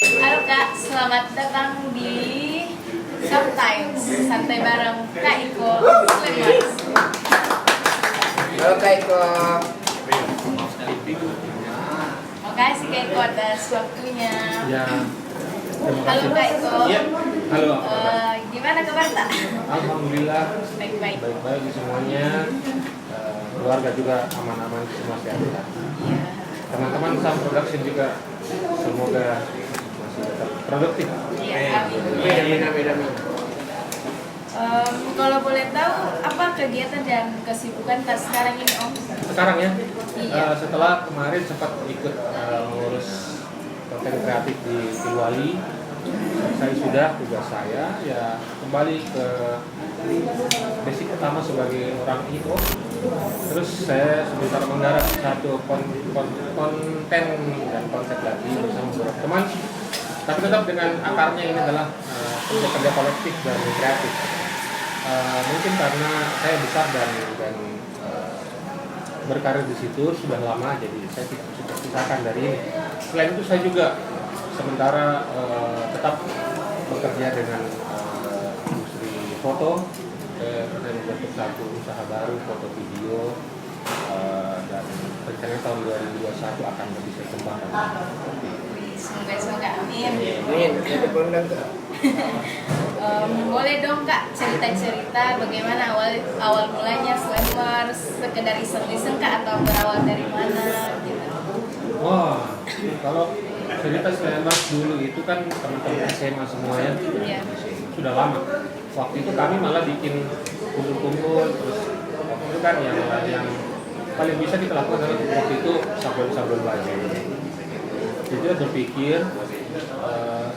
Halo Kak, selamat datang di Sometimes Santai bareng Kak Iko Sleman. Halo Kak Iko. Makasih Kak Iko atas waktunya. Ya, terima Halo kasih. Kak Iko. Iya, halo. Gimana kabar Tak? Alhamdulillah Baik-baik. baik-baik semuanya. Keluarga juga aman-aman semua sehat. Iya. Teman-teman Sam Production juga semoga masih tetap produktif. Iya, amin. Amin. Kalau boleh tahu apa kegiatan dan kesibukan Tak sekarang ini Om? Sekarang ya, Iya. setelah kemarin sempat ikut mengurus konten kreatif di Wali, saya sudah tugas saya ya kembali ke basic utama sebagai orang IO. Terus saya sebentar menggarap satu konten dan konsep lagi bersama beberapa teman, tapi tetap dengan akarnya ini adalah kerja kolektif dan kreatif. Mungkin karena saya besar dan berkarir di situ sudah lama, jadi saya tidak bisa pisahkan dari ini. Selain itu saya juga sementara tetap bekerja dengan industri foto. Saya membentuk satu usaha baru foto video dan rencananya tahun 2021 akan lebih saya kembangkan. Semoga amin. Amin. Jadi kondang Kak. Boleh dong Kak cerita-cerita bagaimana awal mulanya Slammer, sekedar iseng-iseng Kak atau berawal dari mana gitu? Wah, kalau cerita Slammer dulu itu kan teman-teman SMA semuanya Iya. sudah lama. Waktu itu kami malah bikin kumpul-kumpul, terus waktu itu kan yang paling bisa kita lakukan adalah waktu itu sablon-sablon baju. Jadi kita berpikir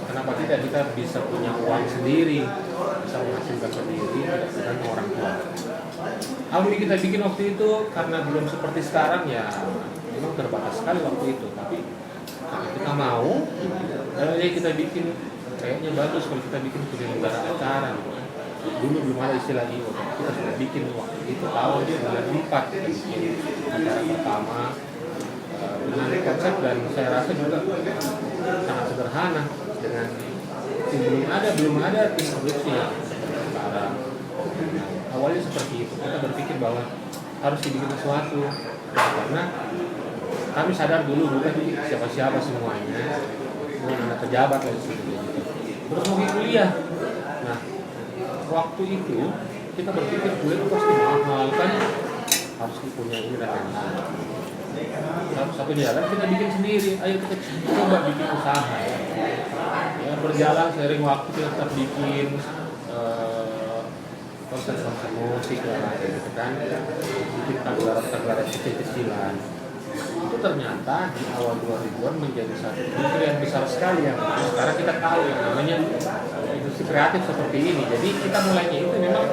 kenapa tidak kita bisa punya uang sendiri, bisa menghasilkan sendiri, tidak dengan orang tua. Apa yang kita bikin waktu itu karena belum seperti sekarang ya memang terbatas sekali waktu itu, tapi kalau kita mau, ya kita bikin kayaknya bagus kalau kita bikin penyelenggara acara. Dulu belum ada istilah IO, kita sudah bikin waktu itu awal dia bulan 4 kita bikin acara pertama dengan konsep dan saya rasa juga sangat sederhana dengan belum ada tim produksi yang seperti sekarang. Awalnya seperti itu, kita berpikir bahwa harus dibikin sesuatu karena kami sadar dulu bukan siapa-siapa semuanya, bukan anak pejabat dan sebagainya. Terus mau kuliah. Nah, waktu itu kita berpikir kuliah itu pasti mahal kan, harus punya ini dan lain-lain. Satu jalan kita bikin sendiri, ayo kita coba bikin usaha. Ya, berjalan seiring waktu kita tetap bikin konser-konser musik lah gitu kan, bikin tanggaran kecil-kecilan. Itu ternyata di awal 2000-an menjadi satu industri yang besar sekali yang sekarang kita tahu yang namanya industri kreatif seperti ini. Jadi kita mulainya itu memang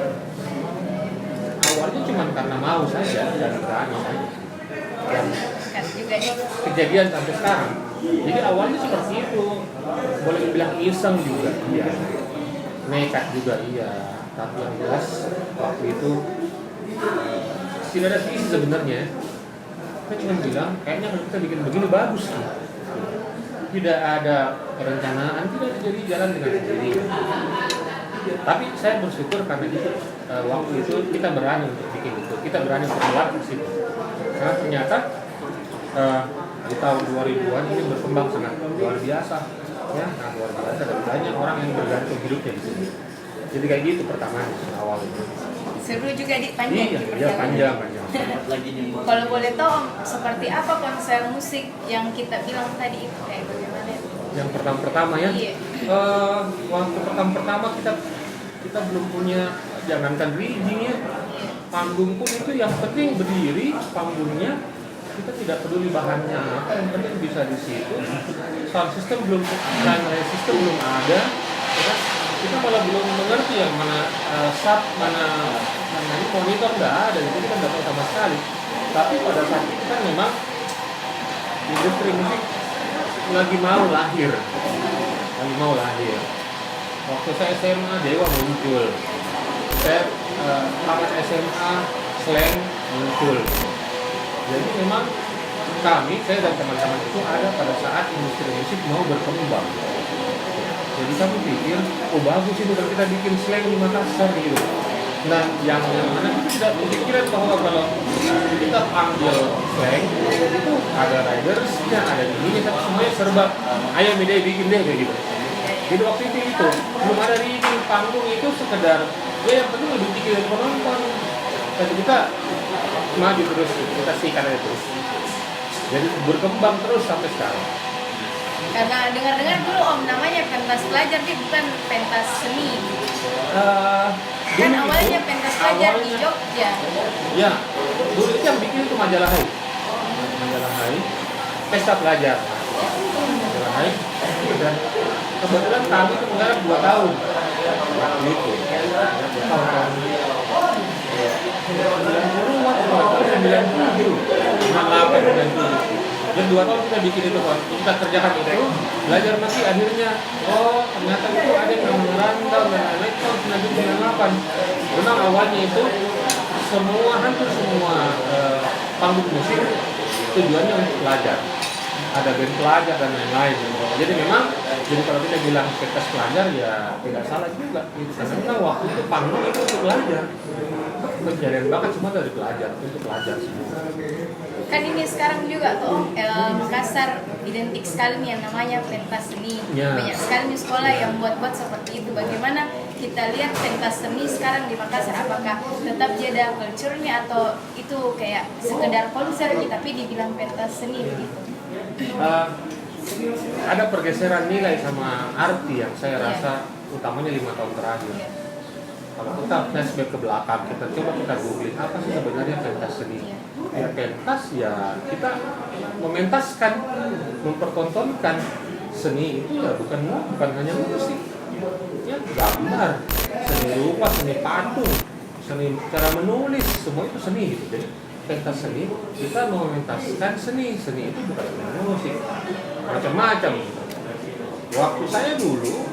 awalnya cuma karena mau saja dan berani saja. Dan Juga nih. kejadian sampai sekarang. Jadi awalnya seperti itu, boleh dibilang iseng juga, iya. Nekat juga iya. Tapi yang jelas waktu itu tidak ada visi sebenarnya. Kita cuma bilang, kayaknya kalau kita bikin begini bagus nih. Tidak ada perencanaan, tidak jadi jalan dengan sendiri. Tapi saya bersyukur karena itu waktu itu kita berani untuk bikin itu, kita berani untuk keluar ke situ. Karena ternyata di tahun 2000-an ini berkembang sangat luar biasa, ya, sangat luar biasa dan banyak orang yang bergantung hidupnya di sini. Jadi kayak gitu pertama awal itu. Seru juga di panjang. Iya panjang. Kalau boleh tahu Om, seperti apa konser musik yang kita bilang tadi itu kayak bagaimana? Yang pertama ya. Iya. Waktu pertama kita belum punya, jangankan rigging ya, panggung pun itu yang penting berdiri panggungnya, kita tidak peduli bahannya apa, yang penting bisa di situ. Sound system belum ada, ya. Kita malah belum mengerti yang mana sub, mana ini monitor nggak ada, itu kita nggak tahu sama sekali. Tapi pada saat itu kan memang industri musik lagi mau lahir. Waktu saya SMA Dewa muncul, saya tamat SMA Slang muncul. Jadi memang saya dan teman-teman itu ada pada saat industri musik mau berkembang. Jadi kami pikir, oh bagus itu kan kita bikin slang di Makassar gitu. Nah, yang mana kita tidak berpikiran bahwa kalau kita panggil slang itu ada ridersnya, ada ini, tapi semuanya serba ayo deh bikin deh kayak gitu. Jadi waktu itu belum ada rigging, panggung itu sekedar ya yang penting lebih tinggi dari penonton. Tapi kita maju terus, kita sikat aja terus. Jadi berkembang terus sampai sekarang. Karena dengar-dengar dulu Om namanya pentas pelajar, dia bukan pentas seni. Kan Dulu awalnya itu, pentas pelajar di awalnya- Jogja. Ya, dulu itu yang bikin itu Majalah Hai. Majalah Hai, pesta pelajar. Majalah Hai, dan kebetulan kami itu menggarap 2 tahun. Waktu itu, ya, 2 tahun. 90-an, 97, 98, 97. Dan 2 tahun kita bikin itu kan, kita kerjakan itu, belajar lagi akhirnya, oh ternyata itu ada yang namanya randang dan lain-lain tahun 1998. Memang awalnya itu hampir semua panggung musik tujuannya untuk pelajar. Ada band pelajar dan lain-lain. Jadi memang, jadi kalau kita bilang pentas pelajar ya tidak salah juga. Karena memang waktu itu panggung itu untuk pelajar. Pencarian bakat semua dari pelajar, untuk pelajar semua. Kan ini sekarang juga tuh Om, Makassar identik sekali nih yang namanya pentas seni. Ya. Banyak sekali nih sekolah yang buat-buat seperti itu. Bagaimana kita lihat pentas seni sekarang di Makassar, apakah tetap ada culture-nya atau itu kayak sekedar konser tapi dibilang pentas seni begitu? Ada pergeseran nilai sama arti yang saya Iya. rasa utamanya 5 tahun terakhir. Iya. Kalau kita flashback ke belakang, kita googling apa sih sebenarnya pentas seni. Iya. Ya pentas ya kita mementaskan, mempertontonkan seni itu ya bukan hanya musik, ya gambar, seni rupa, seni patung, seni cara menulis, semua itu seni gitu. Jadi pentas seni kita mementaskan seni itu bukan hanya musik, macam-macam. Waktu saya dulu,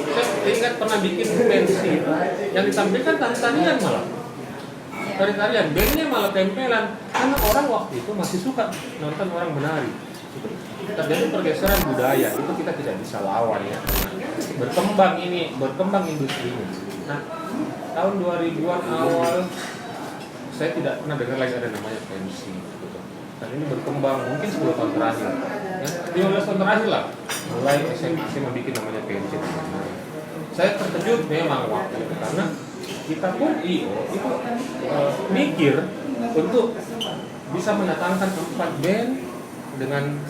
saya ingat pernah bikin pensi yang ditampilkan tari-tarian malah. Tari-tarian, bandnya malah tempelan. Karena orang waktu itu masih suka nonton orang menari. Terjadi pergeseran budaya, itu kita tidak bisa lawan ya. Berkembang industrinya. Nah, tahun 2000-an awal, saya tidak pernah dengar lagi ada namanya pensi. Gitu. Dan ini berkembang mungkin 10 tahun terakhir. Ya, 15 tahun terakhir lah. Mulai SMA membuat namanya pensi. Saya terkejut memang waktu itu karena kita pun itu mikir untuk bisa mendatangkan 4 band dengan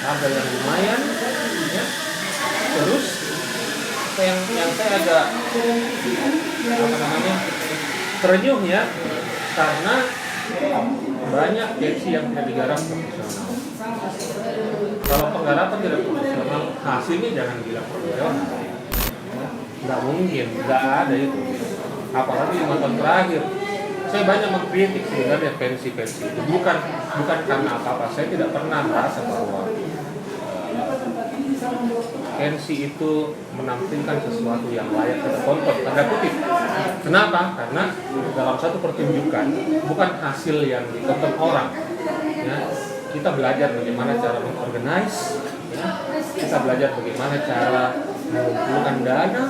harga yang lumayan, ya. Terus yang saya agak terenyuh ya karena banyak pensi yang tidak digarap profesional. Kalau penggarapan tidak profesional, hasilnya jangan bilang profesional. Nggak mungkin, nggak ada itu. Apalagi 5 tahun terakhir, saya banyak mengkritik sebenarnya pensi itu. Bukan karena apa-apa. Saya tidak pernah merasa bahwa pensi itu menampilkan sesuatu yang layak kita tonton. Tanda kutip. Kenapa? Karena dalam satu pertunjukan bukan hasil yang ditonton orang. Ya, kita belajar bagaimana cara mengorganize. Ya, kita belajar bagaimana cara mengumpulkan dana,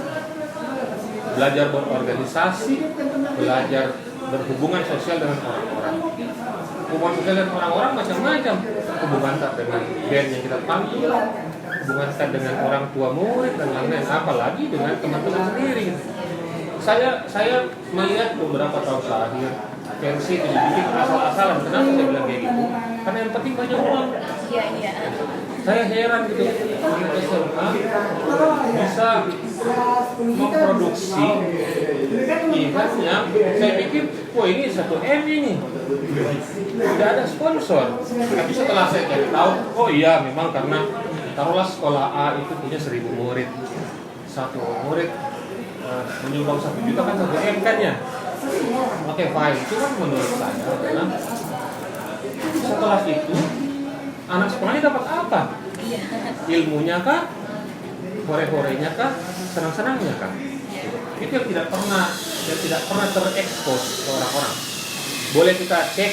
belajar berorganisasi, belajar berhubungan sosial dengan orang-orang. Hubungan sosial dengan orang-orang macam-macam. Hubungan kita dengan band yang kita panggil, hubungan kita dengan orang tua murid dan lain-lain, apalagi dengan teman-teman sendiri. Saya melihat beberapa tahun terakhir pensi itu dibikin asal-asalan. Kenapa saya bilang kayak gitu? Karena yang penting banyak uang. Iya. Saya heran gitu, SMA bisa memproduksi eventnya. Saya pikir, wah ini 1M ini, tidak ada sponsor. Tapi setelah saya cari tahu, oh iya memang karena taruhlah sekolah A itu punya 1000 murid, satu murid menyumbang 1 juta kan 1M kan ya. Oke, fine. Cuma menurut saya adalah setelah itu anak sekolahnya dapat apa? Ilmunya kah? Hore-horenya kah? Senang-senangnya kah? Itu yang tidak pernah terekspos ke orang-orang. Boleh kita cek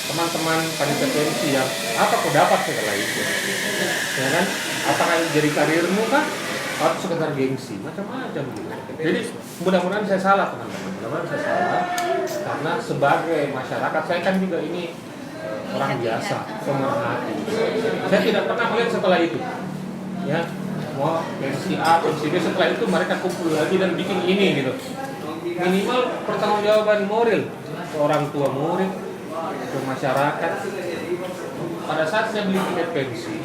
teman-teman panitia pensi yang apa kau dapat setelah itu, ya kan? apakah ini jadi karirmu kah atau sekedar gengsi, macam-macam gitu. Jadi mudah-mudahan saya salah teman-teman, mudah-mudahan saya salah, karena sebagai masyarakat saya kan juga ini orang biasa, pemerhati. Saya tidak pernah melihat setelah itu, ya, mau pensi A, pensi B, setelah itu mereka kumpul lagi dan bikin ini gitu. Minimal pertanggungjawaban moral ke orang tua murid, ke masyarakat. Pada saat saya beli tiket pensi,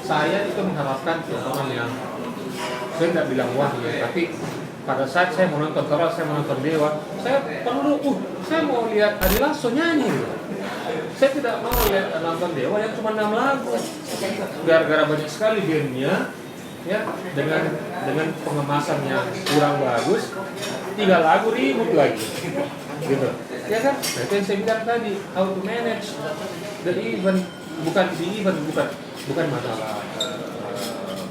saya itu mengharapkan tontonan yang saya tidak bilang wah ya, tapi pada saat saya menonton Tora, saya menonton Dewa, saya perlu, saya mau lihat Ari Lasso nyanyi. Saya tidak mau lihat nonton Dewa yang cuma 6 lagu. Gara-gara banyak sekali bandnya, ya, dengan pengemasan yang kurang bagus, 3 lagu ribut lagi, gitu. Ya kan? Nah, itu yang saya bilang tadi, how to manage the event, bukan masalah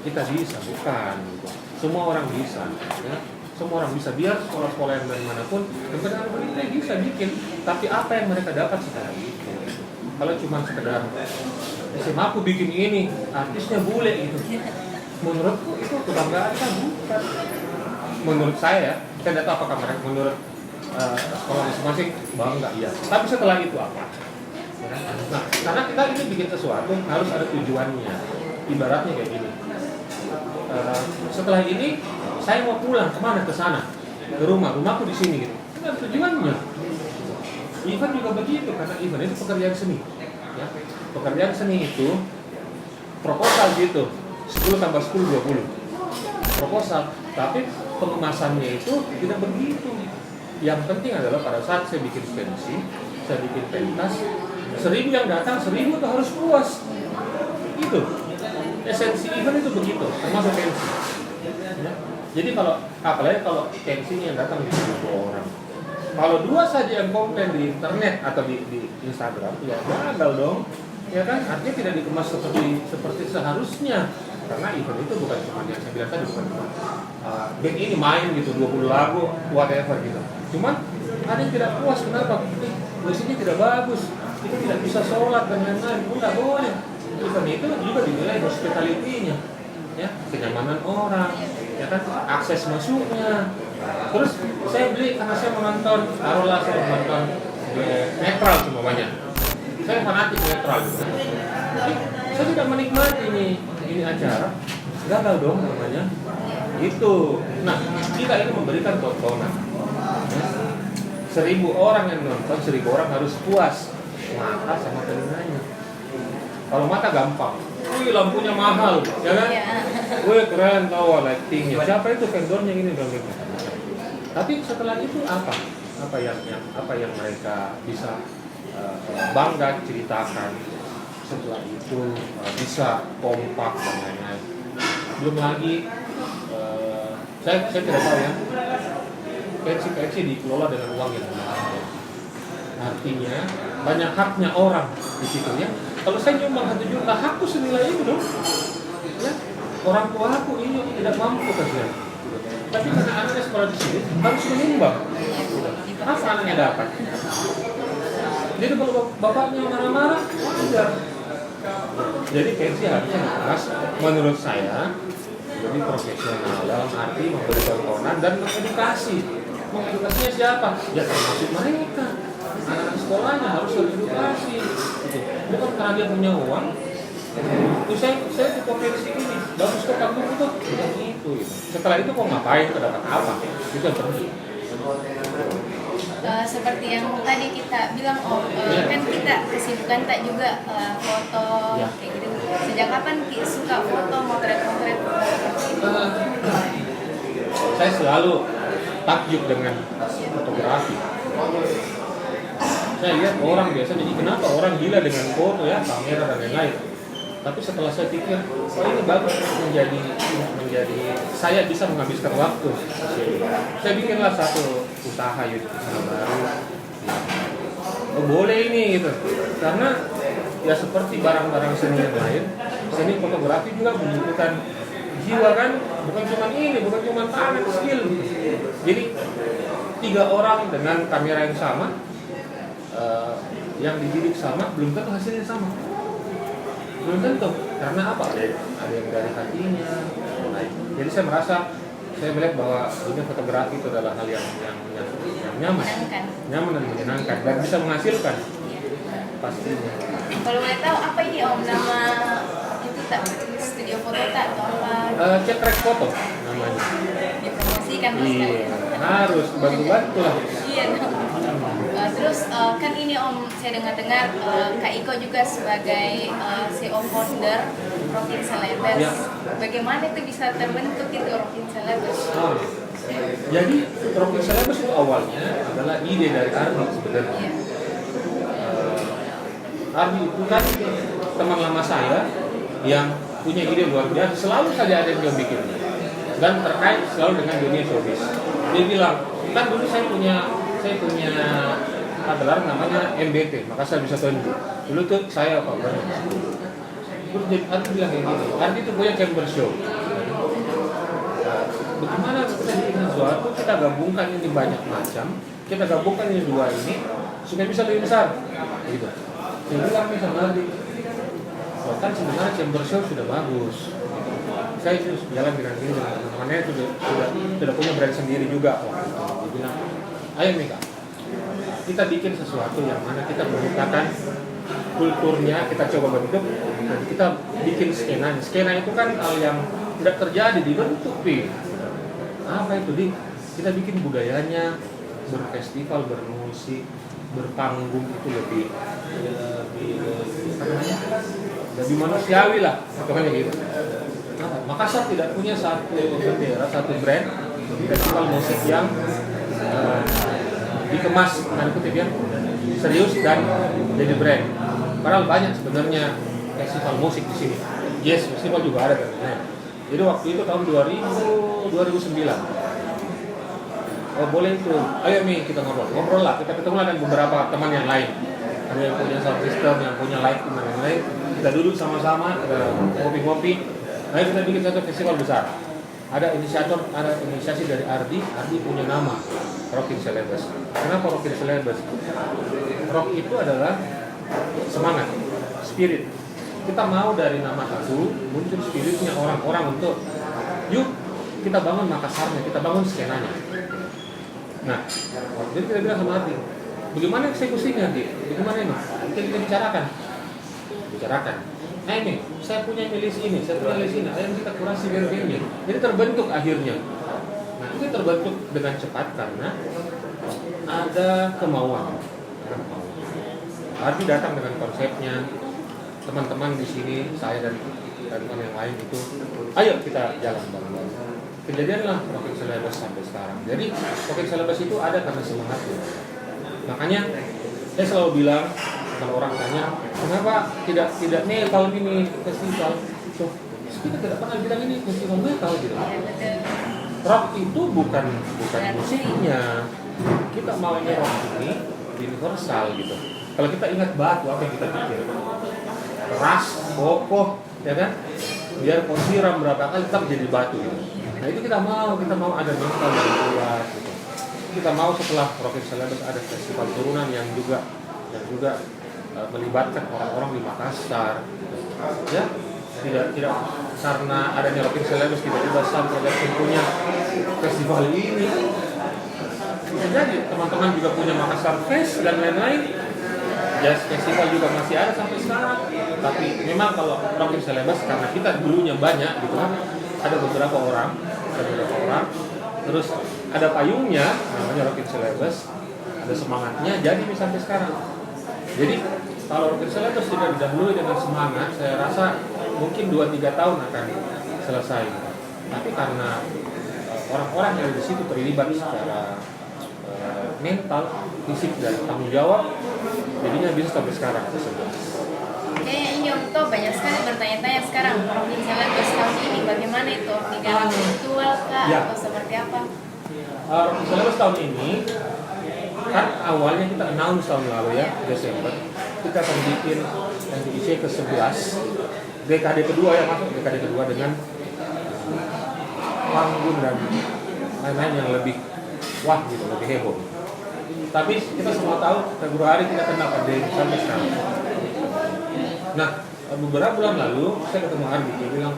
kita bisa, bukan. Semua orang bisa, ya. Semua orang bisa, biar sekolah-sekolah yang dari manapun, benar-benar mereka bisa bikin. Tapi apa yang mereka dapat sekarang itu? Kalau cuma sekedar SMA aku bikin ini, artisnya bule gitu. Menurutku itu kebanggaan kan bukan. Menurut saya tidak tahu apakah mereka menurut sekolah masing-masing bangga, iya. Tapi setelah itu apa? Nah, karena kita ini bikin sesuatu harus ada tujuannya. Ibaratnya kayak gini. Setelah ini saya mau pulang kemana, ke sana, ke rumahku di sini gitu. Itu ada tujuannya. Event juga begitu, karena event itu pekerjaan seni. Ya. Pekerjaan seni itu proposal gitu, 10 tambah 10 20 proposal. Tapi pengemasannya itu tidak begitu. Yang penting adalah pada saat saya bikin pensi, saya bikin pentas, 1000 yang datang, 1000 itu harus puas. Itu esensi event itu begitu, termasuk pensi. Ya. Jadi apalagi kalau pensinya yang datang 1000 orang. Kalau 2 saja yang komplain di internet atau di Instagram, ya gagal dong. Ya kan, artinya tidak dikemas seperti seharusnya. Karena event itu bukan cuma yang saya bilang tadi, bukan cuma band ini main gitu 20 lagu whatever gitu. Cuman ada yang tidak puas, kenapa? Musiknya tidak bagus, kita tidak bisa sholat dan lain-lain. Enggak boleh. Event itu juga dinilai hospitality-nya, ya, kenyamanan orang, ya kan, akses masuknya. Terus saya beli karena saya menonton, taruhlah saya menonton netral semuanya. Saya fanatik netral gitu. Tapi saya tidak menikmati ini acara, gagal dong namanya. Itu. Nah, kita ini memberikan tontonan. 1000 orang yang nonton, 1000 orang harus puas mata sama telinganya. Kalau mata gampang, wih lampunya mahal, ya kan? Wih keren tau lightingnya. Siapa itu vendornya ini dong gitu. Tapi setelah itu apa? Apa yang mereka bisa bangga ceritakan? Setelah itu bisa kompak dan lain-lain. Belum lagi saya tidak tahu ya. Pensi dikelola dengan uang yang mahal. Artinya banyak haknya orang di situ ya. Kalau saya nyumbang 1 juta, hakku senilai itu dong. Ya, orang tua aku ini tidak mampu kasihan. Tapi karena anaknya sekolah di sini harus menyumbang. Apa anaknya dapat? Jadi kalau bapaknya marah-marah, enggak. Jadi pensi harusnya dikemas menurut saya lebih profesional dalam arti memberi tontonan dan mengedukasi. Mengedukasinya siapa? Ya termasuk mereka. Anak sekolahnya harus teredukasi. Bukan karena dia punya uang. Saya di konvensi ini bagus kok kamu itu, bukan itu. Setelah itu kok ngapain, dapat apa? Itu yang penting. Seperti yang tadi kita bilang, kan kita kesibukan tak juga foto kayak gitu. Sejak kapan Ki suka foto, motret-motret? Saya selalu takjub dengan fotografi. Saya lihat orang biasa, jadi kenapa orang gila dengan foto ya, kamera dan lain-lain. Tapi setelah saya pikir, ini bagus menjadi saya bisa menghabiskan waktu. Saya bikinlah satu usaha YouTube baru. Boleh ini gitu, karena ya seperti barang-barang seni yang lain, seni fotografi juga membutuhkan jiwa kan, bukan cuma ini, bukan cuma talent, skill. Jadi 3 orang dengan kamera yang sama, yang dibidik sama, belum tentu hasilnya sama. Belum tentu, karena apa? Ada yang dari hatinya. Nah, jadi saya merasa, saya melihat bahwa dunia fotografi itu adalah hal yang nyaman, Menyenangkan. nyaman dan menyenangkan dan bisa menghasilkan Iya. pastinya. Kalau boleh tahu apa ini Om nama itu tak studio foto tak atau apa? Cek rek foto namanya. Dipromosikan Mas Iya, kan? harus bantu-bantu lah. Iya. Terus kan ini Om saya dengar-dengar Kak Iko juga sebagai CEO founder Rockin Celebes. Ya. Bagaimana itu bisa terbentuk itu Rockin Celebes? Oh, jadi Rockin Celebes itu awalnya adalah ide dari Ardi sebenarnya. Iya. Ardi itu kan teman lama saya yang punya ide luar biasa, selalu saja ada yang dia bikin dan terkait selalu dengan dunia showbiz. Dia bilang, kan dulu saya punya adalah namanya MBT, maka saya bisa tunjuk. Dulu tuh saya apa? Terus Ardi bilang kayak gini, Ardi itu punya camper show. Bagaimana kita bikin sesuatu, kita gabungkan ini banyak macam, kita gabungkan ini dua ini supaya bisa lebih besar, gitu. Saya bilang nih sama Ardi, kan sebenarnya chamber show sudah bagus. Saya itu jalan dengan ini dengan teman-temannya sudah punya brand sendiri juga. Dia bilang, ayo Mika, kita bikin sesuatu yang mana kita menciptakan kulturnya, kita coba bentuk dan kita bikin skena. Skena itu kan hal yang tidak terjadi dibentuk, Pi. Apa itu di? Kita bikin budayanya, berfestival, bermusik, berpanggung itu lebih lebih manusiawi lah, pokoknya gitu. Makassar tidak punya satu bendera, satu brand festival musik yang dikemas dan kutip yang serius dan jadi brand. Padahal banyak sebenarnya festival musik di sini. Yes, festival juga ada kan. Jadi waktu itu tahun 2009. Oh boleh itu, ayo Mi kita ngobrol lah, kita ketemu dengan beberapa teman yang lain. Ada yang punya sound system, yang punya lighting dan lain-lain. Kita duduk sama-sama, ngopi-ngopi. Ayo kita bikin satu festival besar. Ada inisiasi dari Ardi punya nama Rockin Celebes. Kenapa Rockin Celebes? Rock itu adalah semangat, spirit. Kita mau dari nama satu muncul spiritnya orang-orang untuk yuk kita bangun Makassarnya, kita bangun skenanya. Nah, jadi kita bilang sama Ardi, bagaimana eksekusinya Ardi? Bagaimana ini? Kita bicarakan. Nah ini, saya punya list ini, saya punya list ini, ayo kita kurasi band-bandnya. Jadi terbentuk akhirnya. Nah itu terbentuk dengan cepat karena ada kemauan. Ardi datang dengan konsepnya, teman-teman di sini, saya dan teman yang lain itu, ayo kita jalan bareng-bareng. Kejadianlah Rockin Celebes sampai sekarang. Jadi Rockin Celebes itu ada karena semangatnya. Makanya saya selalu bilang kalau orang tanya kenapa tidak nih tahun ini festival, so, kita tidak pernah bilang ini festival metal gitu. Rock itu bukan musiknya. Kita maunya rock ini universal gitu. Kalau kita ingat batu apa yang kita pikir? Keras, kokoh, ya kan? Biar kau siram berapa kali tetap jadi batu gitu. Nah itu kita mau ada mental yang kuat gitu. Kita mau setelah Rockin Celebes ada festival turunan yang juga melibatkan orang-orang di Makassar. Ya, tidak karena adanya Rockin Celebes tiba-tiba sampai punya festival ini. Jadi teman-teman juga punya Makassar Fest dan lain-lain. Jazz Festival juga masih ada sampai sekarang. Tapi memang kalau Rockin Celebes karena kita dulunya banyak gitu kan, ada beberapa orang, terus ada payungnya namanya Rockin Celebes, ada semangatnya, jadi sampai sekarang. Jadi kalau Rockin Celebes tidak didahului dengan semangat, saya rasa mungkin 2-3 tahun akan selesai. Tapi karena orang-orang yang di situ terlibat secara mental, fisik dan tanggung jawab, jadinya bisa sampai sekarang. Kayaknya ini Om Toh banyak sekali bertanya-tanya sekarang Rockin Celebes tahun ini bagaimana itu digalang virtual kah Ya. atau seperti apa? Rockin Celebes tahun ini kan awalnya kita announce tahun lalu ya Desember kita akan bikin NTIC ke-11 dekade kedua yang masuk dekade kedua dengan panggung dan lain-lain yang lebih wah gitu, lebih heboh. Tapi kita semua tahu Februari kita kena pandemi sampai sekarang. Nah, beberapa bulan lalu saya ketemu Ardi, dia bilang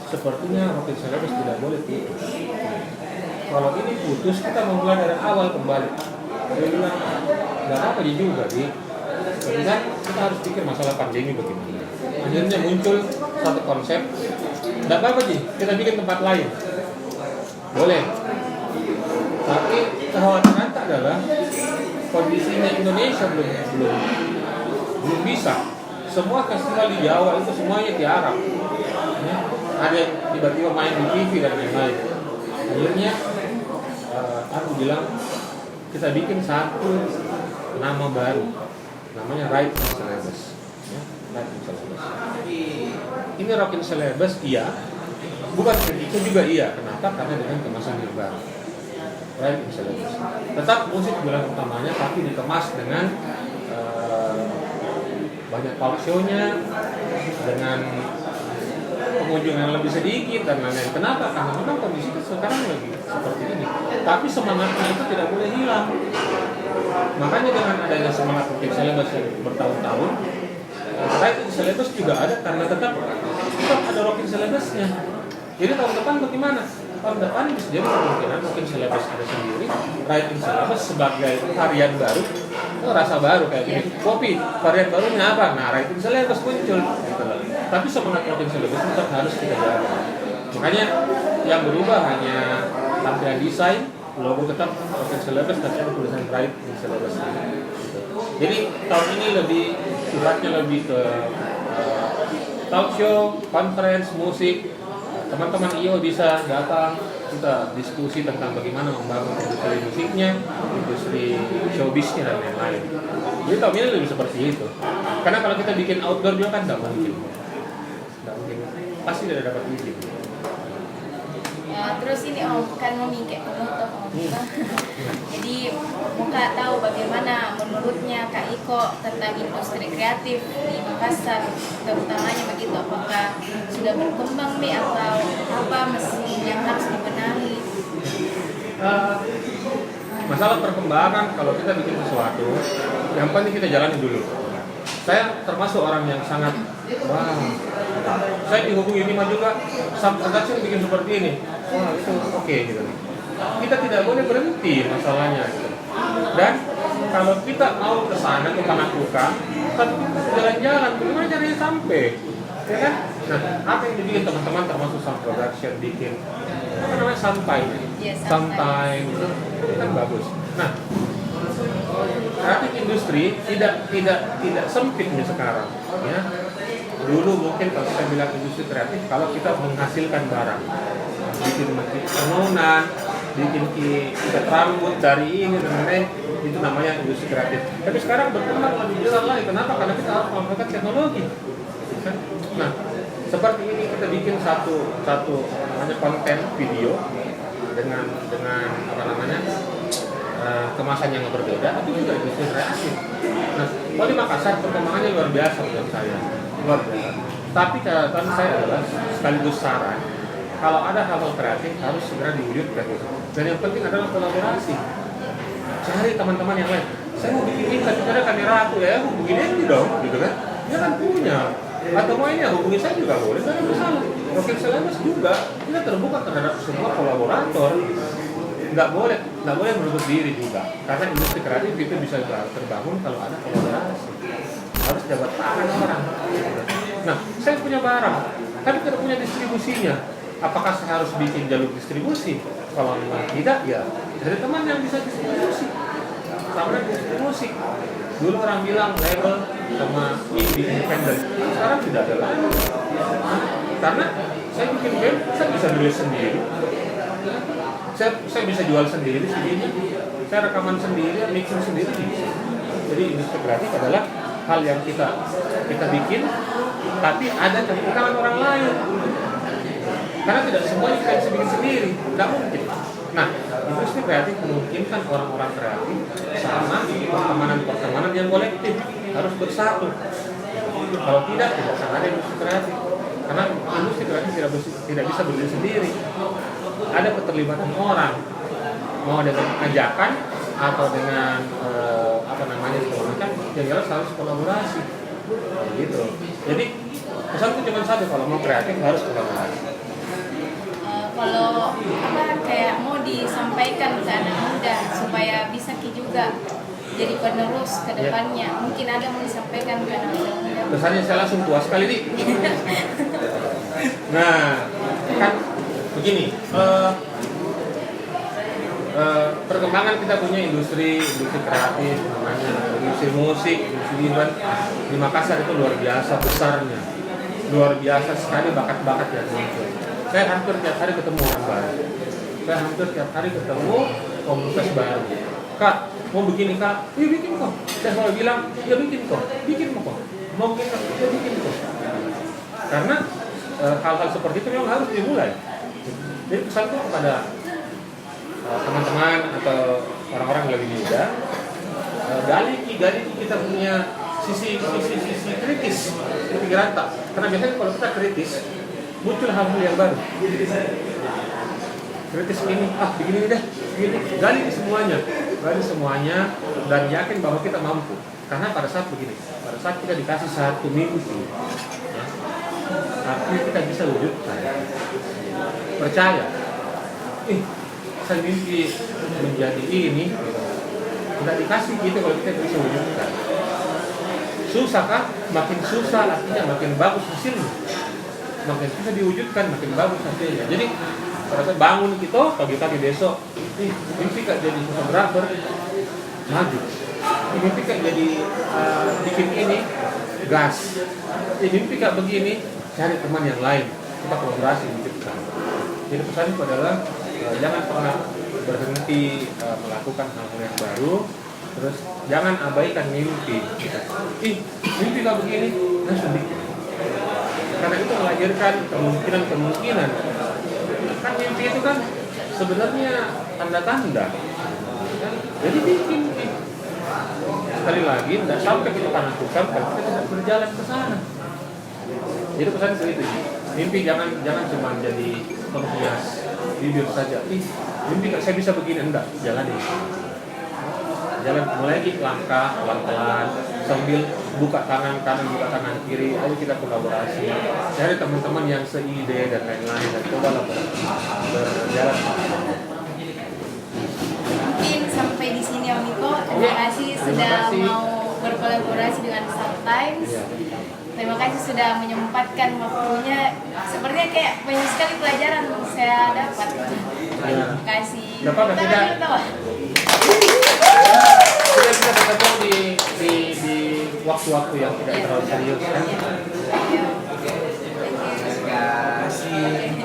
sepertinya Rokin Celebes tidak boleh putus. Kalau ini putus kita mau mulai dari awal kembali. Dia bilang nggak apa-apa juga Di, tapi kan kita harus pikir masalah pandemi bagaimana. Akhirnya muncul satu konsep, nggak apa-apa Ji, kita bikin tempat lain, boleh. Tapi kekhawatiran adalah kondisinya Indonesia belum bisa. Semua festival di Jawa itu semuanya tiarap. Ya, ada yang tiba-tiba main di TV dan lain-lain. Akhirnya aku bilang kita bikin satu nama baru, namanya Right in Celebes. Ya, Right in Celebes. Ini Rock in Celebes iya, bukan itu juga iya. Kenapa? Karena dengan kemasan yang baru. Right in Celebes. Tetap musik bulan utamanya, tapi dikemas dengan banyak talk show-nya, dengan pengunjung yang lebih sedikit dan lain-lain. Kenapa? Karena memang kondisi sekarang lagi seperti ini. Tapi semangatnya itu tidak boleh hilang. Makanya dengan adanya semangat Rock in Celebes yang bertahun-tahun, Right in Celebes juga ada karena tetap ada Rock in Celebes-nya. Jadi tahun depan bagaimana? Tahun depan bisa jadi kemungkinan Rock in Celebes ada sendiri, Right in Celebes sebagai varian baru, itu rasa baru kayak gini. Kopi, varian barunya apa? Nah, Right in Celebes muncul. Gitu. Tapi semangat Rock in Celebes tetap harus kita jaga. Makanya yang berubah hanya tampilan desain, logo tetap Rock in Celebes dan ada tulisan Right in Celebes. Gitu. Jadi tahun ini sifatnya lebih ke talk show, conference, musik. Teman-teman IO bisa datang, kita diskusi tentang bagaimana membangun industri musiknya, industri showbiznya dan lain-lain. Jadi tahun ini lebih seperti itu. Karena kalau kita bikin outdoor juga kan nggak mungkin, pasti tidak dapat izin. Ya, terus ini kan mau kayak penutup Jadi mau Kak tahu bagaimana menurutnya Kak Iko tentang industri kreatif di Makassar, terutamanya begitu. Apakah sudah berkembang nih atau apa mesin yang harus dibenahi? Masalah perkembangan kalau kita bikin sesuatu, yang penting kita jalani dulu. Saya termasuk orang yang sangat saya dihubungi Bima juga, Sam production bikin seperti ini. Wah, itu oke gitu. Kita tidak boleh berhenti masalahnya gitu. Dan kalau kita mau ke sana ke Panakukang, kan jalan-jalan bagaimana caranya sampai? Ya kan? Nah, apa yang dibikin teman-teman termasuk Sam production bikin apa namanya santai. Santai gitu. Itu kan bagus. Nah, kreatif industri tidak sempit nih sekarang, ya. Dulu mungkin kalau kita bilang industri kreatif, kalau kita menghasilkan barang, bikin tenunan, bikin ikat rambut dari ini dan lain-lain, itu namanya industri kreatif. Tapi sekarang berkembang lebih besar lagi. Kenapa? Karena kita harus memanfaatkan teknologi. Nah, seperti ini kita bikin satu namanya konten video dengan apa namanya kemasan yang berbeda, itu juga industri kreatif. Nah, kalau di Makassar perkembangannya luar biasa menurut saya, luar biasa. Tapi catatan saya adalah sekaligus saran, kalau ada hal-hal kreatif harus segera diwujudkan gitu. Dan yang penting adalah kolaborasi. Cari teman-teman yang lain. Saya mau bikin ini, tapi ada kamera aku ya, hubungin ini dong, gitu kan? Dia kan punya. Atau mau ini hubungi saya juga boleh, tidak ada masalah. Rock in Celebes juga kita terbuka terhadap semua kolaborator. Nggak boleh menutup diri juga, karena industri kreatif itu bisa terbangun kalau ada kolaborasi. Harus jabat tangan orang. Nah, saya punya barang, tapi tidak punya distribusinya. Apakah saya harus bikin jalur distribusi? Kalau memang tidak, ya dari teman yang bisa distribusi. Sama industri musik. Dulu orang bilang label sama indie independent, sekarang tidak ada lagi. Karena saya bikin band, saya bisa nulis sendiri. Saya bisa jual sendiri, saya rekaman sendiri, mixing sendiri bisa. Jadi industri kreatif adalah hal yang kita bikin, tapi ada campur tangan orang lain. Karena tidak semuanya kita bisa bikin sendiri, tidak mungkin. Nah, industri kreatif memungkinkan orang-orang kreatif sama pertemanan yang kolektif harus bersatu. Kalau tidak akan ada industri kreatif. Karena industri kreatif tidak bisa berdiri sendiri. Ada keterlibatan orang, mau dengan ajakan atau dengan apa namanya segala macam, yang jelas harus kolaborasi, gitu. Jadi Pesanku cuma satu, kalau mau kreatif harus kolaborasi. Kalau kayak mau disampaikan ke anak muda supaya bisa juga jadi penerus ke depannya, mungkin ada mau disampaikan ke anak muda. Kesannya saya langsung tua sekali nih. Nah, kan begini, perkembangan kita punya industri kreatif namanya, industri musik, industri event di Makassar itu luar biasa besarnya, luar biasa sekali bakat-bakat yang muncul. Saya hampir tiap hari ketemu orang baru, saya hampir tiap hari ketemu komunitas baru. Kak, mau begini kak? Iya bikin kok. Saya selalu bilang, ya bikin kok, mau bikin kok, ya bikin kok. Karena hal-hal seperti itu memang harus dimulai. Jadi pesanku kepada teman-teman atau orang-orang yang lebih muda, gali kita punya sisi kritis di pikiran tak. Karena biasanya kalau kita kritis muncul hal-hal yang baru. Kritis ini, begini deh, begini. Gali semuanya dan yakin bahwa kita mampu. Karena pada saat kita dikasih satu mimpi, ya, artinya kita bisa wujudkan. Percaya, saya mimpi menjadi ini, tidak dikasih gitu kalau kita bisa wujudkan. Susah kan? Makin susah artinya makin bagus hasilnya. Makin susah diwujudkan, makin bagus hasilnya. Jadi pada saat bangun kita pagi-pagi besok, mimpi gak jadi fotografer, maju. Mimpi gak jadi bikin ini, gas. Mimpi gak begini, cari teman yang lain, kita kolaborasi wujudkan. Jadi pesanku adalah jangan pernah berhenti melakukan hal-hal yang baru, terus jangan abaikan mimpi. Mimpi gak begini, sedih. Karena itu melahirkan kemungkinan. Kan mimpi itu kan sebenarnya tanda-tanda. Jadi bikin. Sekali lagi, tidak sampai kita lakukan kalau kita tidak berjalan ke sana. Jadi pesan itu. Mimpi jangan cuma jadi penghias bibir saja. Mimpi saya bisa begini, enggak, jalani. Jalan mulai langkah pelan-pelan sambil buka tangan kanan, buka tangan kiri, ayo kita kolaborasi. Cari teman-teman yang seide dan lain-lain dan coba berjalan. Mungkin sampai di sini Om Niko. Terima kasih sudah mau berkolaborasi dengan Star Times. Terima kasih sudah menyempatkan waktunya. Sepertinya kayak banyak sekali pelajaran yang saya dapat. Terima kasih. Dapat tidak? Kita ketemu di waktu-waktu yang tidak terlalu serius kan? Terima kasih.